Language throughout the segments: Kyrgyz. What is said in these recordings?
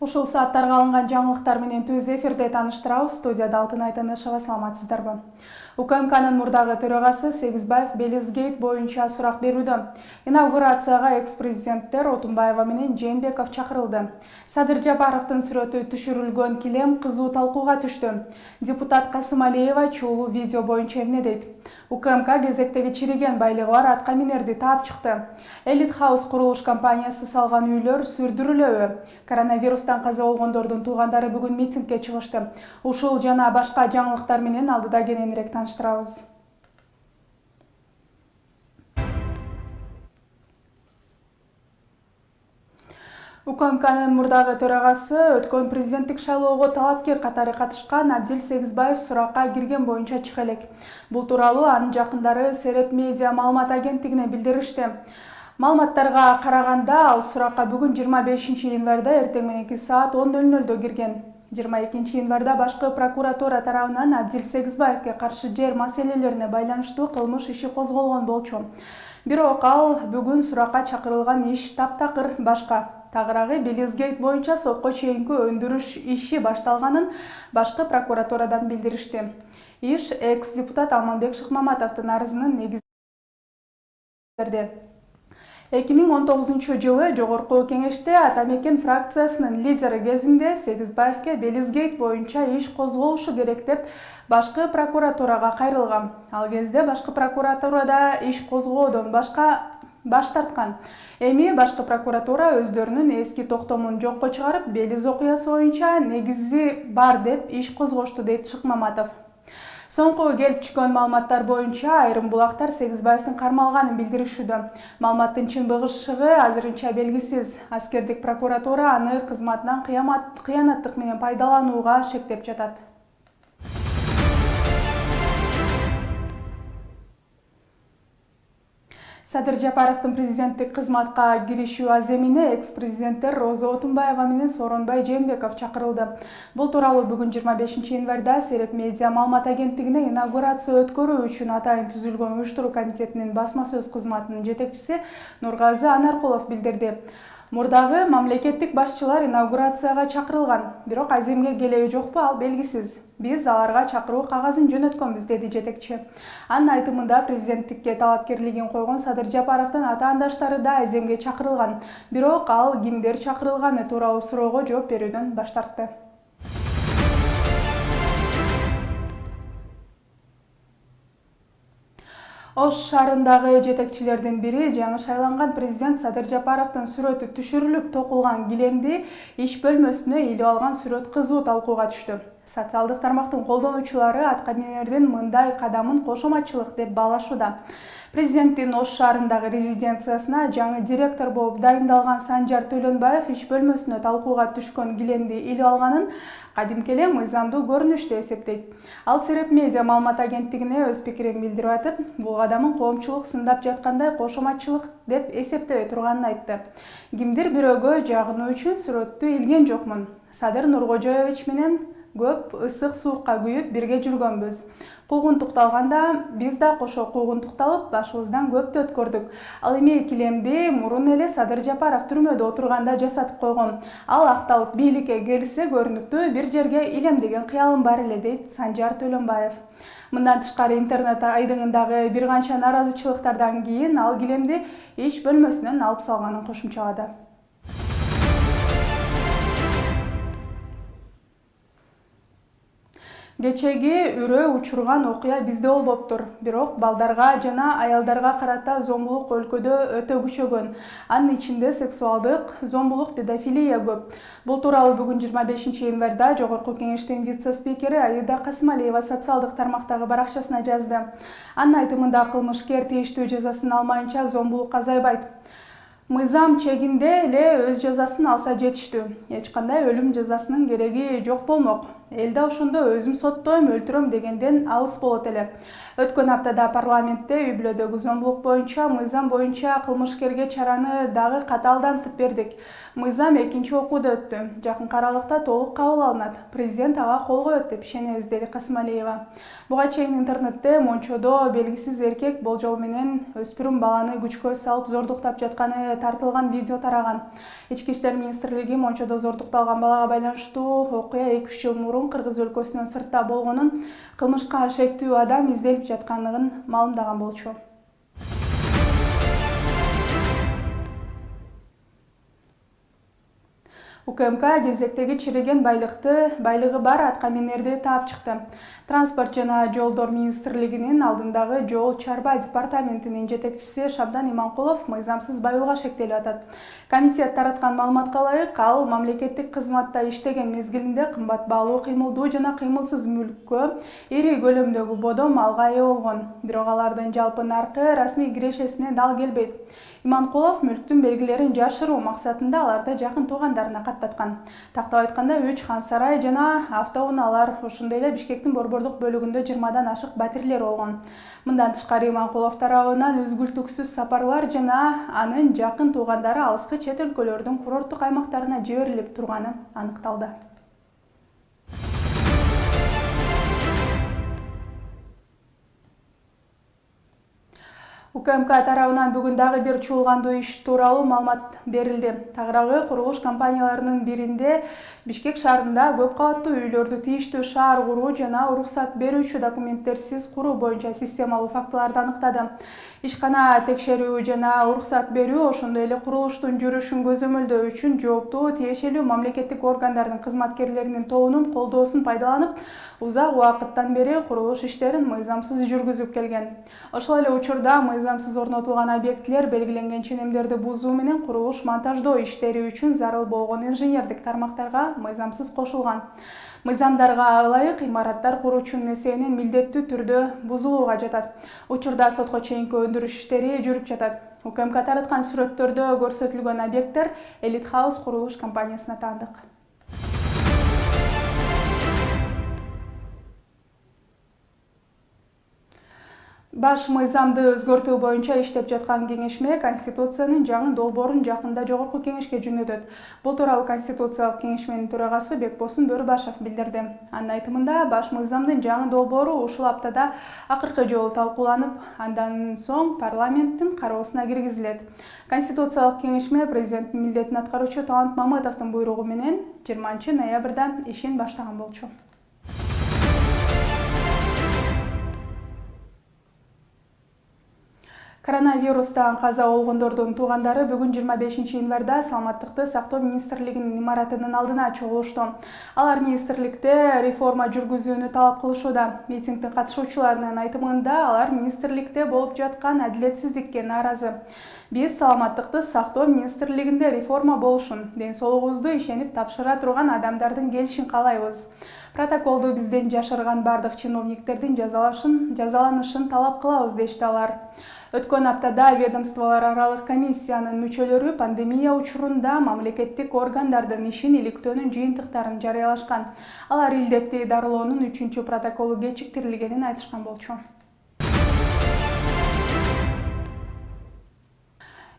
Ушул сааттарга алынган жаңылыктар менен түз эфирде тааныштырабыз. Студияда Алтынай Тынышева, саламатсыздарбы? УКМКнын мурдагы төрагасы Сегизбаев Белизгейт боюнча сурак берүүдө. Инаугурацияга экс-президенттер Отунбаева менен Жээнбеков чакырылды. Садыр Жапаровдун сүрөтү түшүрүлгөн килем кызуу талкууга түштү. Депутат Касым Алиева чуулуу видео боюнча эмне дейт? УКМК кезектеги чириген байлыгы бар атка минерди таап чыкты. Элит Хаус курулуш компаниясы салган үйлөр сүрдүрүлөбү? Коронавирустан каза болгондордун туугандары бүгүн митингге чыгышты. Ушул жана башка жаңылыктар менен алдыда кененирээк тааныштырабыз. УКМКнын мурдагы төрагасы өткөн президенттик шайлоого талапкер катары катышкан Абдил Сегизбаев суракка кирген боюнча чыга элек. Бул тууралуу анын жакындары Сереп медиа маалымат агенттигине билдиришти. Маалыматтарга караганда, ал суракка бүгүн 25 январда эртең мененки саат 10:00 кирген. 22 январда башкы прокуратура тарабынан Абдил Сегизбаевге каршы жер маселелерине байланыштуу кылмыш иши козголгон болчу. Бирок ал бүгүн суракка чакырылган иш таптакыр башка. Тагыраагы Белизгейт боюнча сотко чейинки өндүрүш иши башталганын башкы прокуратурадан билдиришти. Иш экс-депутат Алманбек Шыкмаматовдун арызынын негизинде берди. 2019 жылы Жогорку Кеңеште Атамекен фракциясынын лидери кезинде Сегизбаевке Белизгейт боюнча иш козголушу керек деп башкы прокуратурага кайрылган. Ал кезде башкы прокуратурада иш козгоодон баш тарткан. Эми башкы прокуратура өздөрүнүн эски токтомун жокко чыгарып, Белиз окуясы боюнча негизи бар деп иш козгошту, дейт Шыкмаматов. Соңку келип түшкөн маалыматтар боюнча айрым булактар Сегизбаевдин кармалганын билдиришүүдө. Маалыматтын чынбыгышыгы азырынча белгисиз. Аскердик прокуратура аны кызматынан кыянаттык менен пайдаланууга шектеп жатат. Садыр Жапаровдун президенттик кызматка киришүү аземине экс-президенттер Роза Отунбаева менен Сооронбай Жээнбеков чакырылды. Бул тууралуу бүгүн 25 январда Сереп медиа маалымат агенттигине инаугурация өткөрүү үчүн атайын түзүлгөн уюштуруу комитетинин басма сөз кызматынын жетекчиси Нургазы Анаркулов билдирди. Мурдагы мамлекеттик башчылар инаугурацияга чакырылган, бирок аземге келеби жокпу, ал белгисиз. Биз аларга чакыруу кагазын жөнөткөнбүз, деди жетекчи. Анын айтымында президенттикке талапкерлигин койгон Садыр Жапаровдун атаандаштары да аземге чакырылган, бирок ал кимдер чакырылганы тууралуу суроого жооп берүүдөн баш тартты. Ош шаарындагы жетекчилердин бири жаңы шайланган президент Садыр Жапаровдун сүрөтү түшүрүлүп токулган килемди иш бөлмөсүнө илип алган сүрөт кызуу талкууга түштү. Социалдык тармактын колдонуучулары аткаминердин мындай кадамын кошоматчылык деп баалашууда. Президенттин Ош шаарындагы резиденциясына жаңы директор болуп дайындалган Санжар Төлөнбаев иш бөлмөсүнө талкууга түшкөн килемди илип алганын кадимки эле мыйзамдуу көрүнүш деп эсептейт. Ал Сереп медиа маалымат агенттигине өз пикирин билдирип атып, бул кадамын коомчулук сындап жаткандай кошоматчылык деп эсептебей турганын айтты. Кимдир бирөөгө жагынуу үчүн сүрөттү илген жокмун. Садыр Нуркожоевич менен көп ысык суукка күйүп бирге жүргөнбүз. Куугунтукталганда биз да кошо куугунтукталып, башыбыздан көптү өткөрдүк. Ал эми килемди мурун эле Садыр Жапаров түрмөдө отурганда жасатып койгон. Ал акталып бийликке келсе көрүнүктүү бир жерге илем деген кыялым бар эле, дейт Санжар Төлөнбаев. Мындан тышкары интернет айдыңындагы бир канча наразычылыктардан кийин ал килемди иш бөлмөсүнөн алып салганын кошумчалады. Кечеги үрөө учурган окуя бизде болбоптур. Бирок балдарга жана аялдарга карата зомбулук өлкөдө өтө күчөгөн. Анын ичинде сексуалдык зомбулук, педофилия көп. Бул тууралуу бүгүн 25 январда Жогорку Кеңештин вице-спикери Аида Касымалиева социалдык тармактагы баракчасына жазды. Анын айтымында кылмышкер тийиштүү жазасын алмайынча зомбулук азайбайт. Мыйзам чегинде эле өз жазасын алса жетиштүү. Эч кандай өлүм жазасынын кереги жок болмок. Эл да ошондо өзүм соттойм, өлтүрөм дегенден алыс болот эле. Өткөн аптада парламентте үй-бүлөдөгү зомбулук боюнча мыйзам боюнча кылмышкерге чараны дагы катаалдантып бердик. Мыйзам экинчи окууда өттү. Жакынкы аралыкта толук кабыл алынат. Президент ага кол коет деп ишенебиз, деди Касымалиева. Буга чейин интернетте Мончодо белгисиз эркек болжол менен өспүрүм баланы күчкө салып зордуктап жатканы тартылган видео тараган. Ички иштер министрлиги Мончодо зордукталган балага байланыштуу окуя 2-3 жыл мурун Кыргыз өлкөсүнөн сыртта болгонун, кылмышка шектүү адам изделип жатканын маалымдаган болчу. УКМК кезектеги чириген байлыгы бар аткаминерди таап чыкты. Транспорт жана жолдор министрлигинин алдындагы жол чарба департаментинин жетекчиси Шабдан Иманкулов мыйзамсыз баюуга шектелип атат. Комитет тараткан маалыматка ылайык, ал мамлекеттик кызматта иштеген мезгилинде кымбат баалуу кыймылдуу жана кыймылсыз мүлккө ири көлөмдөгү бодом малга ээ болгон. Бирок алардын жалпы наркы расмий кирешесине дал келбейт. Иманкулов мүлктүн белгилерин жашыруу максатында аларды жакын туугандарына каттаткан. Тактап айтканда 3 хан сарай жана автоунаалар, ошондой эле Бишкектин борбордук бөлүгүндө 20дан ашык батирлер болгон. Мындан тышкары Иманкулов тарабынан үзгүлтүксүз сапарлар жана анын жакын туугандары алыскы чет өлкөлөрдүн курорттук аймактарына жиберилип турганы аныкталды. УКМК тарабынан бүгүн дагы бир чуулгандуу иш тууралуу маалымат берилди. Тагыраагы курулуш компанияларынын биринде Бишкек шаарында көп кабаттуу үйлөрдү тийиштүү шаар куруу жана уруксат берүүчү документтерсиз куруу боюнча системалуу фактыларды аныктады. Ишкана текшерүү жана уруксат берүү, ошондой эле курулуштун жүрүшүн көзөмөлдөө үчүн жооптуу тиешелүү мамлекеттик органдардын кызматкерлеринин тобунун колдоосун пайдаланып, узак убакыттан бери курулуш иштерин мыйзамсыз жүргүзүп келген. Ошол эле учурда мыйзамсыз орнотулган объектилер белгиленген ченемдерди бузуу менен курулуш монтаждоо иштери үчүн зарыл болгон инженердик тармактарга мыйзамсыз кошулган. Мыйзамдарга ылайык имараттар куруучунун эсебинен милдеттүү түрдө бузулууга жатат. Учурда сотко чейинки өндүрүш иштери жүрүп жатат. УКМК тараткан сүрөттөрдө көрсөтүлгөн объекттер Элит Хаус курулуш компаниясына таандык. Баш мыйзамды өзгөртүү боюнча иштеп жаткан кеңешме Конституциянын жаңы долбоорун жакында Жогорку кеңешке жөнөтөт. Бул тууралуу Конституциялык кеңешменин төрагасы Бекбосун Бөрүбашев билдирди. Анын айтымында, баш мыйзамдын жаңы долбоору ушул аптада акыркы жолу талкууланып, андан соң парламенттин кароосуна киргизилет. Конституциялык кеңешме президенттин милдетин аткаруучу Талант Мамытовдун буйругу менен 20 ноябрда ишин баштаган болчу. Коронавирустан каза болгондордун туугандары бүгүн 25 январда Саламаттыкты сактоо министрлигинин имаратынын алдына чогулушту. Алар министрликте реформа жүргүзүүнү талап кылышууда. Митингдин катышуучуларынын айтымында, алар министрликте болуп жаткан адилетсиздикке нааразы. Биз Саламаттыкты сактоо министрлигинде реформа болушун, ден соолугубузду ишенип тапшыра турган адамдардын келишин каалайбыз. Протоколду бизден жашырган бардык чиновниктердин жазаланышын талап кылабыз, дешти алар. Өткөн аптада ведомстволор аралык комиссиянын мүчөлөрү пандемия учурунда мамлекеттик органдардын ишин иликтөөнүн жыйынтыктарын жарыялашкан. Алар илдетти дарылоонун 3-чү протоколу кечиктирилгенин айтышкан болчу.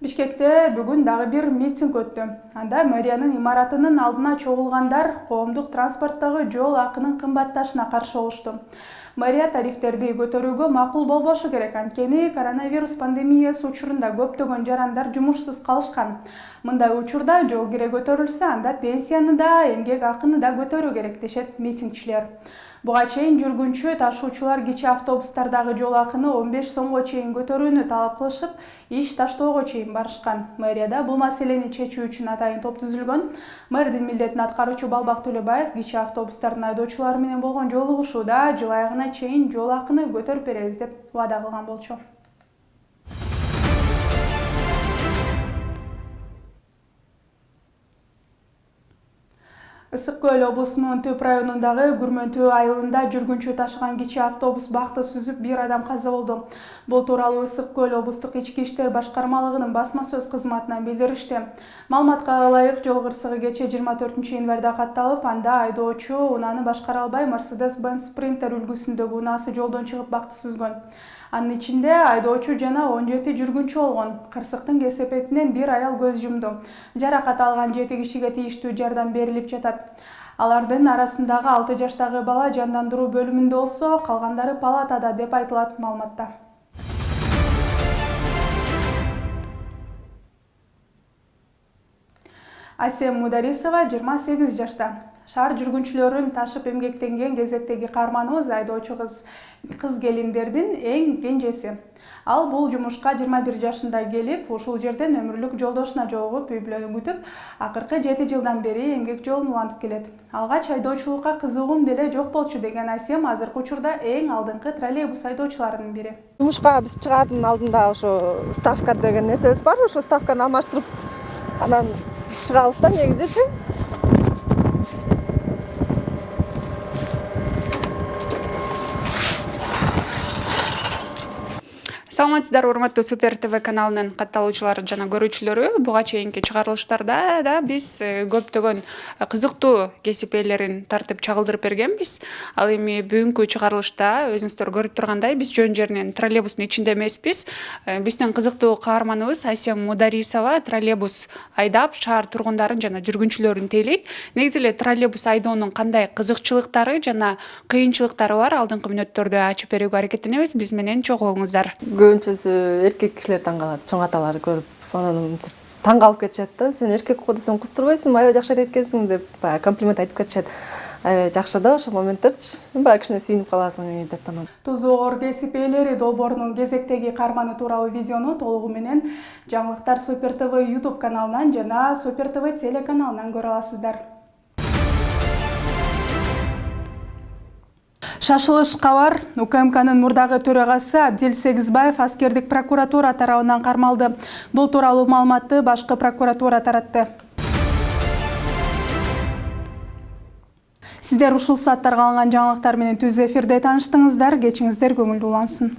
Бишкекте бүгүн дагы бир митинг өттү. Анда мэриянын имаратынын алдына чогулгандар коомдук транспорттогу жол акынын кымбатташына каршы болушту. Мэрия тарифтерди көтөрүүгө макул болбошу керек, анткени коронавирус пандемиясы учурунда көптөгөн жарандар жумушсуз калышкан. Мындай учурда жол кире көтөрүлсө, анда пенсияны да, эмгек акыны да көтөрүү керек, дешет митингчилер. Буга чейин жүргүнчү ташуучулар кичи автобустардагы жол акыны 15 сомго чейин көтөрүүнү талап кылышып, иш таштоого чейин барышкан. Мэрияда бул маселени чечүү үчүн атайын топ түзүлгөн. Мэрдин милдетин аткаруучу Балбак Төлөбаев кичи автобустардын айдоочулары менен болгон жолугушууда жыл аягына чейин жол акыны көтөрүп беребиз деп убада кылган болчу. Ысык Көл облусунун Төп районундагы Күрмөнтөө айылында жүргүнчү ташыган кичи автобус бакты сүзүп, бир адам каза болду. Бул тууралуу Ысык Көл облустук ички иштер башкармалыгынын басма сөз кызматынан билдиришти. Маалыматка ылайык, жол кырсыгы кечээ 24-январда катталып, анда айдоочу унааны башкара албай Mercedes-Benz Sprinter үлгүсүндөгү унаасы жолдон чыгып бакты сүзгөн. Анын ичинде айдоочу жана 17 жүргүнчү болгон. Кырсыктын кесепетинен бир аял көз жумду. Жаракат алган 7 кишиге тийиштүү жардам берилип жатат. Алардын арасындагы 6 жаштагы бала жандандыруу бөлүмүндө болсо, калгандары палатада деп айтылат маалыматта. Асем Мударисова 28 жашта. Шаар жүргүнчүлөрүн ташып эмгектенген кезектеги каарманыбыз айдоочу кыз келиндердин эң кенжеси. Ал бул жумушка 21 жашында келип, ушул жерден өмүрлүк жолдошуна жолугуп, үй бүлө күтүп, акыркы 7 жылдан бери эмгек жолун улантып келет. Алгач айдоочулукка кызыгуум деле жок болчу деген Асем азыркы учурда эң алдыңкы троллейбус айдоочуларынын бири. Жумушка биз чыгаардын алдында ошо ставка деген нерсебиз бар, ошо ставканы алмаштырып, анан чыгабыз да негизичи. Саламатсыздар, урматтуу Супер ТВ каналынын катталуучулары жана көрүүчүлөрү. Буга чейинки чыгарылыштарда да биз көптөгөн кызыктуу кесип ээлерин тартып чагылдырып бергенбиз. Ал эми бүгүнкү чыгарылышта өзүңүздөр көрүп тургандай биз жөн жеринен троллейбустун ичинде эмеспиз. Биздин кызыктуу каарманыбыз Асем Мударисова троллейбус айдап шаар тургундарын жана жүргүнчүлөрүн тейлейт. Негизи эле троллейбус айдоонун кандай кызыкчылыктары жана кыйынчылыктары бар, алдыңкы мүнөттөрдө ачып берүүгө аракеттенебиз. Биз менен чогуу болуңуздар. Көбүнчөсү эркек кишилер таң калат, чоң аталар көрүп, анан таң калып кетишет да. Сен эркек го десең кыз турбайсың, аябай жакшы айдайт экенсиң деп комплимент айтып кетишет. Аябай жакшы да ошол моменттерчи. Баягы кичине сүйүнүп каласың деп анан. Тузу оор кесип ээлери долбоорунун кезектеги каарманы тууралуу видеону толугу менен жаңылыктар Супер ТВ YouTube каналынан жана Супер ТВ телеканалынан көрө аласыздар. Шашылышка бар. УКМКнын мурдагы төрагасы Абдил Сегизбаев аскердик прокуратура тарабынан кармалды. Бул тууралуу маалыматты башкы прокуратура таратты. Сиздер ушул сааттарга алынган жаңылыктар менен түз эфирде тааныштыңыздар. Кечиңиздер көңүлдүү улансын.